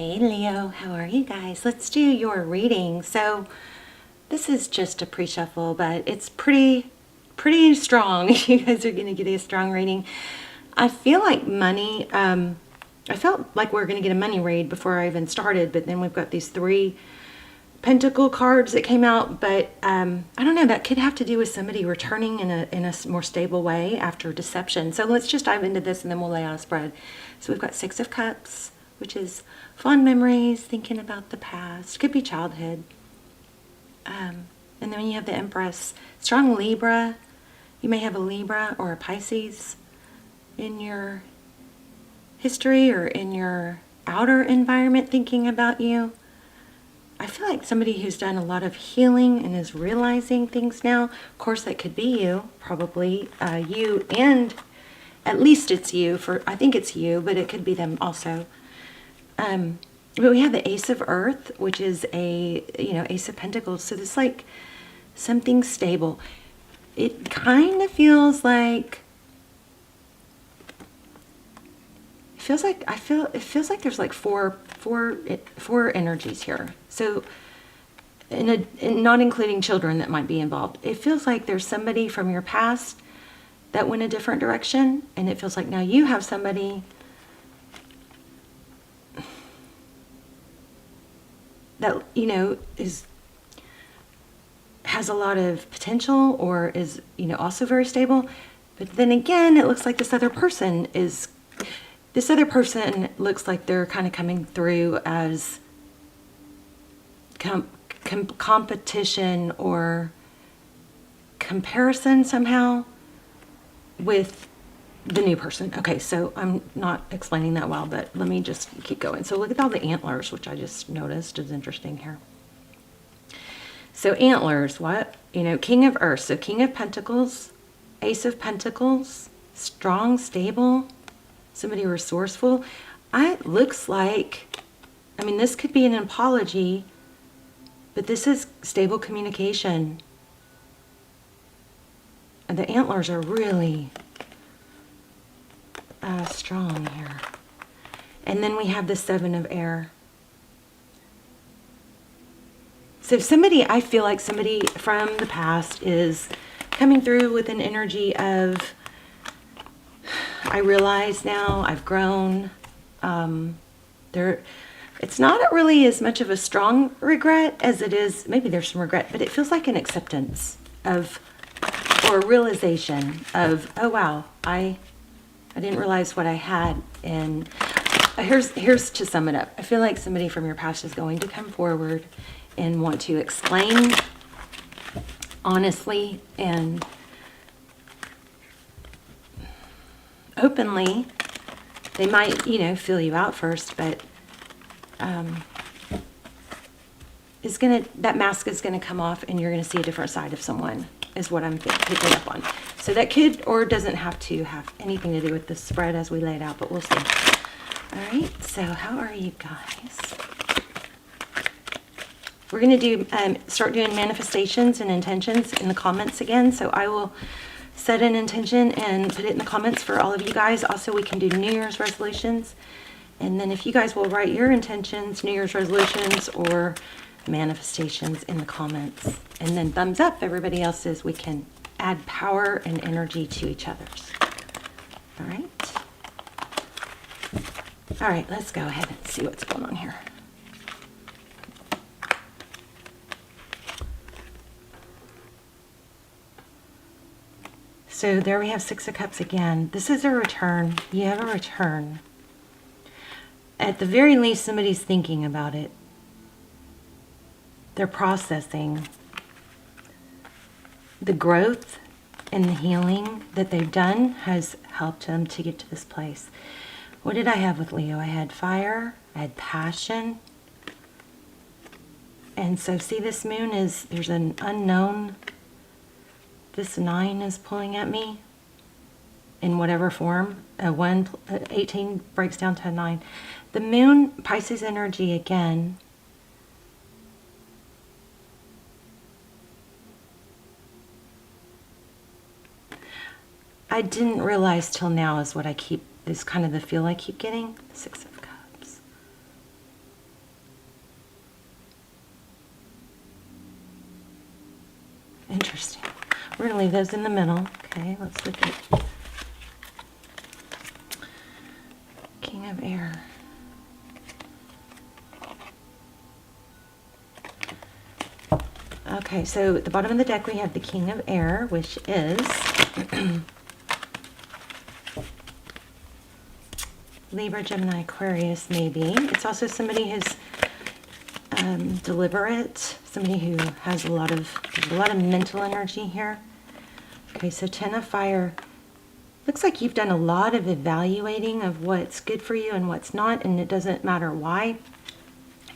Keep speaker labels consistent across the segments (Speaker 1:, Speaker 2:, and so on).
Speaker 1: Hey Leo, how are you guys? Let's do your reading. So this is just a pre-shuffle, but it's pretty strong. You guys are going to get a strong reading. I feel like money, I felt like we were going to get a money read before I even started, but then we've got these 3 Pentacle cards that came out, but I don't know, that could have to do with somebody returning in a more stable way after deception. So let's just dive into this and then we'll lay out a spread. So we've got 6 of Cups, which is fond memories, thinking about the past, could be childhood. And then you have the Empress, strong Libra. You may have a Libra or a Pisces in your history or in your outer environment thinking about you. I feel like somebody who's done a lot of healing and is realizing things now. Of course, that could be you, probably you, and at least it's you. I think it's you, but it could be them also. But we have the Ace of Earth, which is Ace of Pentacles. So this is like something stable. It kind of feels like. It feels like there's like four energies here. So, in not including children that might be involved, it feels like there's somebody from your past that went a different direction, and it feels like now you have somebody that has a lot of potential or is also very stable. But then again, it looks like this other person looks like they're kind of coming through as competition or comparison somehow with the new person. Okay, so I'm not explaining that well, but let me just keep going. So look at all the antlers, which I just noticed is interesting here. So antlers, what? King of Earth. So King of Pentacles, Ace of Pentacles, strong, stable, somebody resourceful. It looks like, this could be an apology, but this is stable communication. And the antlers are really strong here. And then we have the 7 of Air. So I feel like somebody from the past is coming through with an energy of, I realize now I've grown. It's not really as much of a strong regret as it is, maybe there's some regret, but it feels like an acceptance of, or a realization of, oh wow, I didn't realize what I had. And here's to sum it up. I feel like somebody from your past is going to come forward and want to explain honestly and openly. They might, feel you out first, but that mask is gonna come off and you're gonna see a different side of someone, is what I'm picking up on. So that could or doesn't have to have anything to do with the spread as we lay it out, but we'll see. All right, so how are you guys? We're going to start doing manifestations and intentions in the comments again. So I will set an intention and put it in the comments for all of you guys. Also, we can do New Year's resolutions. And then if you guys will write your intentions, New Year's resolutions, or manifestations in the comments. And then thumbs up, everybody else's. We can add power and energy to each other's. All right. All right, let's go ahead and see what's going on here. So there we have 6 of Cups again. This is a return. You have a return. At the very least, somebody's thinking about it. They're processing the growth and the healing that they've done has helped them to get to this place. What did I have with Leo? I had fire, I had passion. And so see, this moon there's an unknown. This 9 is pulling at me in whatever form. 18 breaks down to a 9. The moon, Pisces energy again. I didn't realize till now is what is kind of the feel I keep getting. 6 of Cups. Interesting. We're going to leave those in the middle. Okay, let's look at King of Air. Okay, so at the bottom of the deck we have the King of Air, which is Libra, Gemini, Aquarius, maybe. It's also somebody who's deliberate, somebody who has a lot of mental energy here. Okay, so Ten of Fire. Looks like you've done a lot of evaluating of what's good for you and what's not, and it doesn't matter why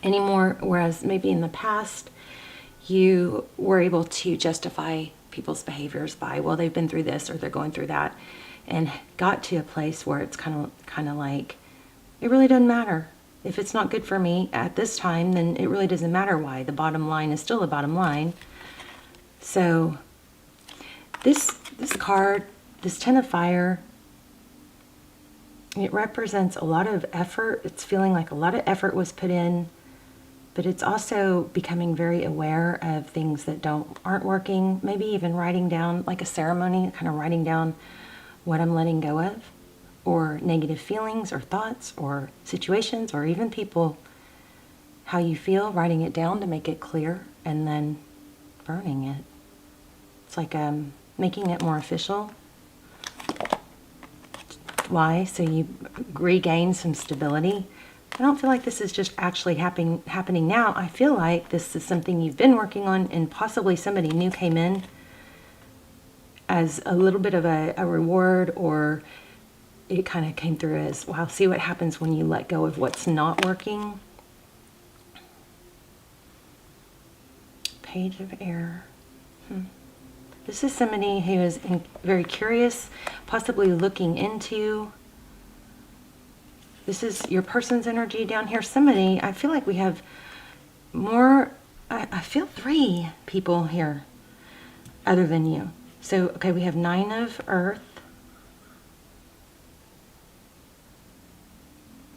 Speaker 1: anymore, whereas maybe in the past you were able to justify people's behaviors by, well, they've been through this or they're going through that, and got to a place where it's kind of like, it really doesn't matter. If it's not good for me at this time, then it really doesn't matter why. The bottom line is still the bottom line. So this card, this Ten of Fire, it represents a lot of effort. It's feeling like a lot of effort was put in, but it's also becoming very aware of things that aren't working. Maybe even writing down, like a ceremony, kind of writing down what I'm letting go of, or negative feelings or thoughts or situations or even people, how you feel, writing it down to make it clear, and then burning it. It's like making it more official. Why? So you regain some stability. I don't feel like this is just actually happening now. I feel like this is something you've been working on, and possibly somebody new came in as a little bit of a reward, or it kind of came through as, wow, see what happens when you let go of what's not working. Page of Air. This is somebody who is very curious, possibly looking into. This is your person's energy down here. Somebody, I feel like we have more, I feel 3 people here other than you. So, okay, we have 9 of Earth.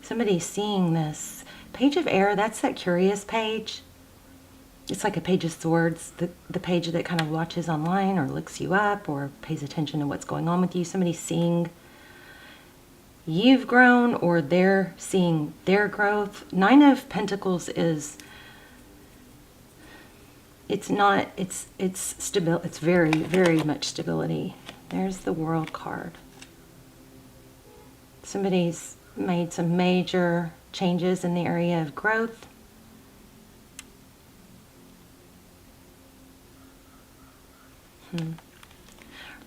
Speaker 1: Somebody's seeing this. Page of Air, that's that curious page. It's like a Page of Swords, the page that kind of watches online or looks you up or pays attention to what's going on with you. Somebody's seeing you've grown, or they're seeing their growth. 9 of Pentacles is, it's stability. It's very, very much stability. There's the World card. Somebody's made some major changes in the area of growth.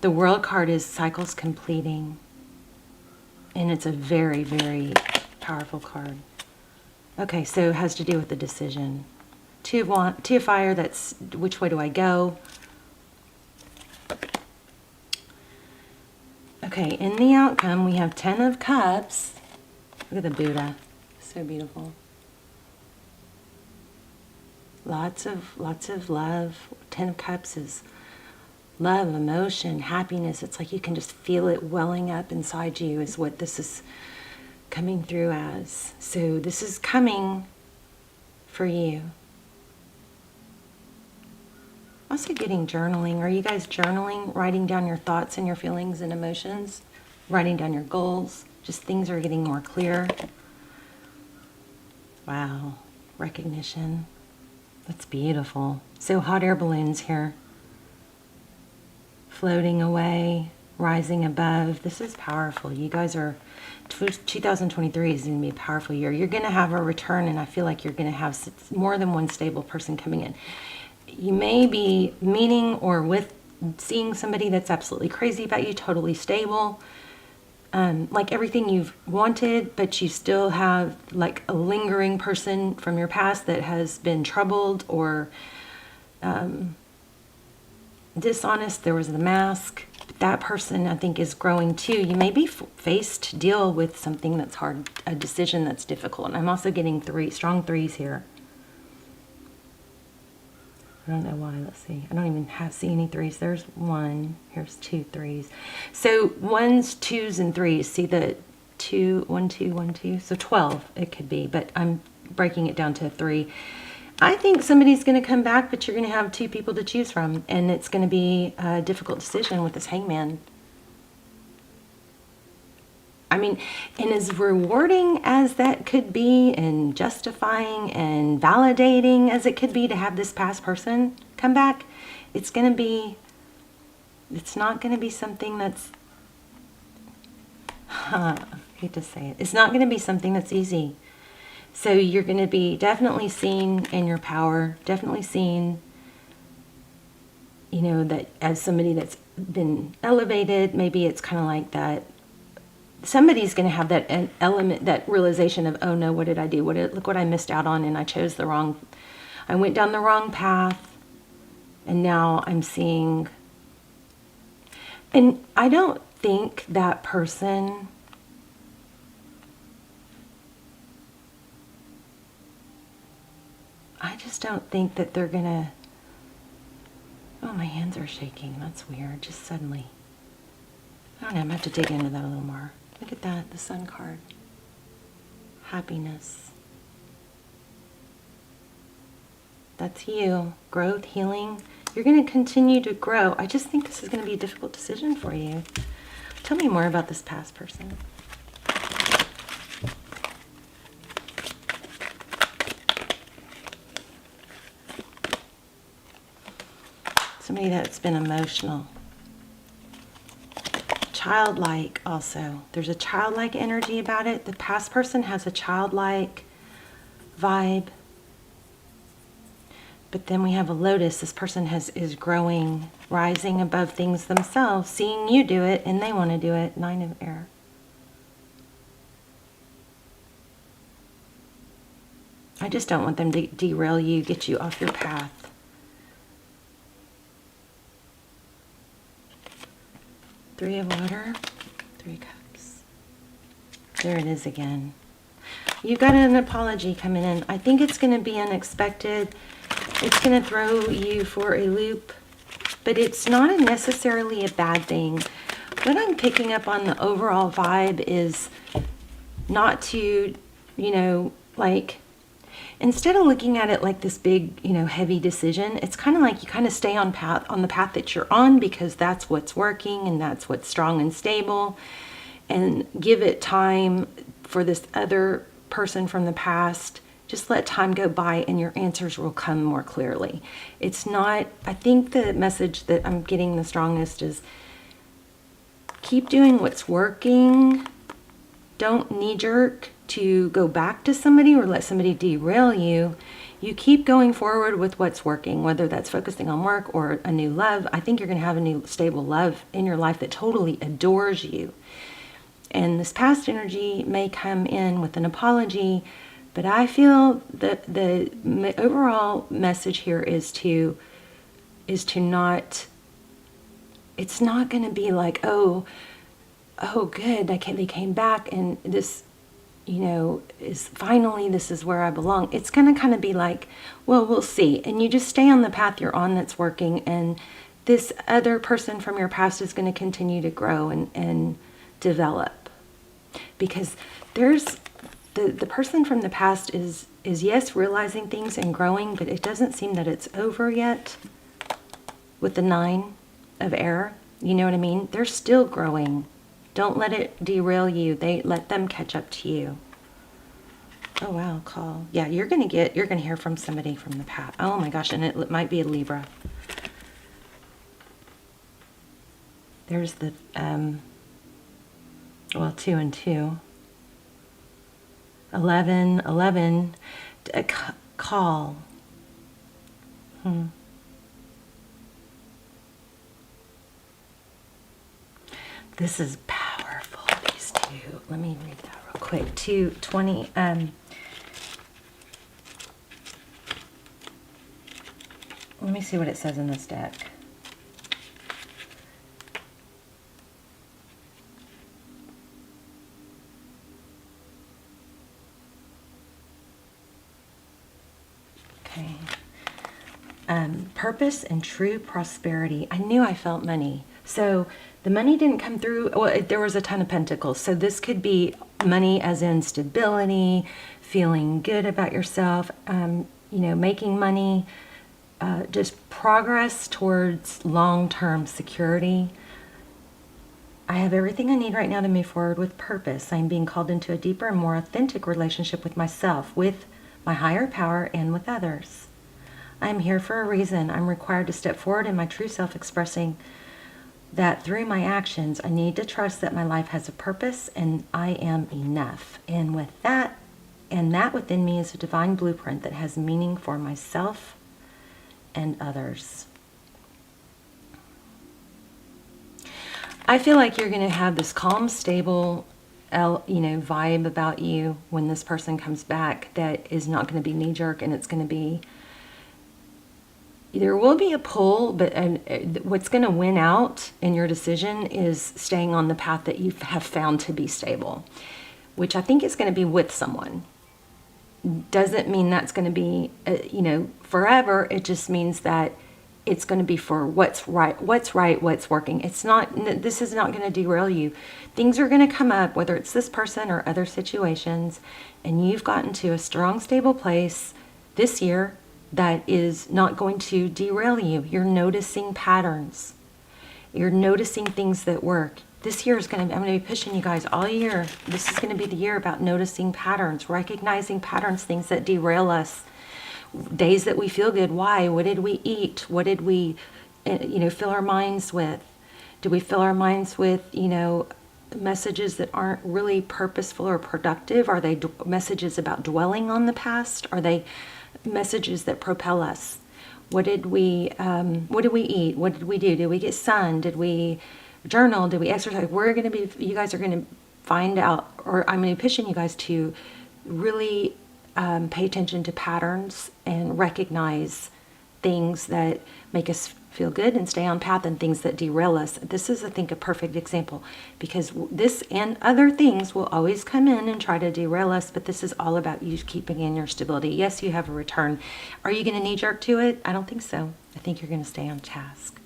Speaker 1: The World card is cycles completing. And it's a very, very powerful card. Okay, so it has to do with the decision. 2 of Fire, that's which way do I go? Okay, in the outcome, we have 10 of Cups. Look at the Buddha. So beautiful. Lots of love. 10 of Cups is love, emotion, happiness. It's like you can just feel it welling up inside you is what this is coming through as. So this is coming for you. Also getting journaling. Are you guys journaling? Writing down your thoughts and your feelings and emotions? Writing down your goals? Just things are getting more clear. Wow. Recognition. That's beautiful. So hot air balloons here. Floating away, rising above. This is powerful. You guys are, 2023 is going to be a powerful year. You're going to have a return, and I feel like you're going to have more than one stable person coming in. You may be meeting or with seeing somebody that's absolutely crazy about you, totally stable, like everything you've wanted, but you still have like a lingering person from your past that has been troubled or dishonest. There was the mask. That person, I think, is growing too. You may be faced to deal with something that's hard, a decision that's difficult. And I'm also getting strong 3s here. I don't know why. Let's see. I don't even see any 3s. There's 1. Here's 2 3s. So 1s, 2s, and 3s. See the 2, 1, 2, 1, 2. So 12 it could be, but I'm breaking it down to 3. I think somebody's going to come back, but you're going to have two people to choose from, and it's going to be a difficult decision with this hangman. I mean, and as rewarding as that could be, and justifying and validating as it could be to have this past person come back, it's not going to be something that's, I hate to say it, it's not going to be something that's easy. So you're going to be definitely seen in your power, definitely seen, you know, that as somebody that's been elevated. Maybe it's kind of like that. Somebody's going to have that element, that realization of, oh no, what did I do? Look what I missed out on, and I went down the wrong path, and now I'm seeing. And I don't think that person, I just don't think that they're gonna, oh, my hands are shaking. That's weird, just suddenly. I don't know, I'm gonna have to dig into that a little more. Look at that, the Sun card. Happiness. That's you. Growth, healing. You're going to continue to grow. I just think this is going to be a difficult decision for you. Tell me more about this past person. Somebody that's been emotional. Childlike also. There's a childlike energy about it. The past person has a childlike vibe. But then we have a lotus. This person is growing, rising above things themselves, seeing you do it, and they want to do it. 9 of air. I just don't want them to derail you, get you off your path. Three of water, 3 cups. There it is again. You've got an apology coming in. I think it's going to be unexpected. It's going to throw you for a loop, but it's not necessarily a bad thing. What I'm picking up on the overall vibe is not to, you know, like, instead of looking at it like this big, you know, heavy decision, it's kind of like you kind of stay on the path that you're on, because that's what's working and that's what's strong and stable, and give it time for this other person from the past. Just let time go by and your answers will come more clearly. It's not, I think the message that I'm getting the strongest is keep doing what's working. Don't knee-jerk to go back to somebody or let somebody derail you. You keep going forward with what's working, whether that's focusing on work or a new love. I think you're going to have a new stable love in your life that totally adores you. And this past energy may come in with an apology, but I feel that the overall message here is to not, it's not going to be like, oh good, they came back and this, you know, is finally, this is where I belong. It's going to kind of be like, well, we'll see. And you just stay on the path you're on that's working, and this other person from your past is going to continue to grow and develop. Because there's the person from the past is yes, realizing things and growing, but it doesn't seem that it's over yet with the 9 of air. You know what I mean? They're still growing. Don't let it derail you. Let them catch up to you. Oh wow, call. Yeah, you're gonna hear from somebody from the past. Oh my gosh, and it might be a Libra. There's the well, 2 and 2. 11, a call. This is powerful, these two. Let me read that real quick. 220. Let me see what it says in this deck. Okay. Purpose and true prosperity. I knew I felt money. So the money didn't come through. Well, there was a ton of pentacles. So this could be money as in stability, feeling good about yourself. making money, just progress towards long-term security. I have everything I need right now to move forward with purpose. I'm being called into a deeper and more authentic relationship with myself, with my higher power, and with others. I'm here for a reason. I'm required to step forward in my true self, expressing that through my actions. I need to trust that my life has a purpose and I am enough. And that within me is a divine blueprint that has meaning for myself and others. I feel like you're going to have this calm, stable, vibe about you when this person comes back that is not going to be knee-jerk, and it's going to be, there will be a pull, but what's going to win out in your decision is staying on the path that you have found to be stable, which I think is going to be with someone. Doesn't mean that's going to be, forever. It just means that it's going to be for what's right, what's working. It's not, this is not going to derail you. Things are going to come up, whether it's this person or other situations, and you've gotten to a strong, stable place this year that is not going to derail you. You're noticing patterns. You're noticing things that work. This year is I'm going to be pushing you guys all year. This is going to be the year about noticing patterns, recognizing patterns, things that derail us. Days that we feel good. Why? What did we eat? What did we, fill our minds with? Do we fill our minds with, messages that aren't really purposeful or productive? Are they messages about dwelling on the past? Are they messages that propel us? What did we eat? What did we do? Did we get sun? Did we journal? Did we exercise? You guys are going to find out, or I'm going to be pushing you guys to really pay attention to patterns and recognize things that make us feel good and stay on path, and things that derail us. This is, I think, a perfect example, because this and other things will always come in and try to derail us, but this is all about you keeping in your stability. Yes, you have a return. Are you going to knee-jerk to it? I don't think so. I think you're going to stay on task.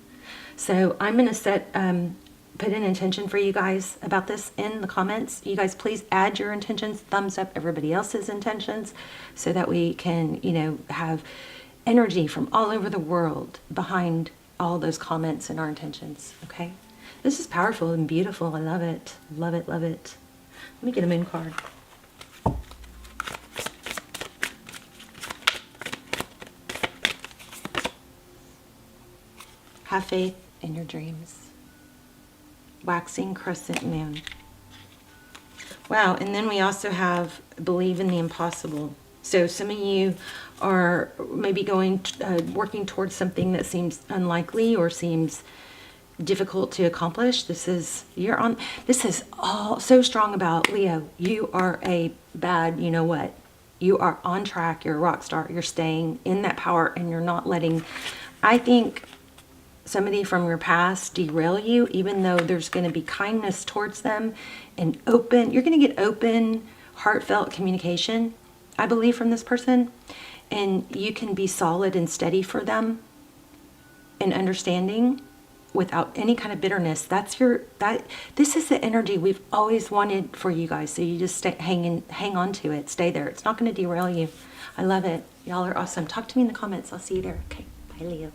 Speaker 1: So I'm going to put an intention for you guys about this in the comments. You guys please add your intentions, thumbs up everybody else's intentions, so that we can, have energy from all over the world behind all those comments and our intentions. Okay, this is powerful and beautiful. I love it, love it, love it. Let me get a moon card. Have faith in your dreams. Waxing crescent moon. Wow, and then we also have believe in the impossible. So some of you are maybe working towards something that seems unlikely or seems difficult to accomplish. This is all so strong about Leo. You are a bad, you are on track. You're a rock star. You're staying in that power, and you're not letting, I think, somebody from your past derail you, even though there's going to be kindness towards them and you're going to get open, heartfelt communication, I believe, from this person, and you can be solid and steady for them and understanding without any kind of bitterness. This is the energy we've always wanted for you guys. So you just hang on to it, stay there. It's not going to derail you. I love it. Y'all are awesome. Talk to me in the comments. I'll see you there. Okay, bye, Leo.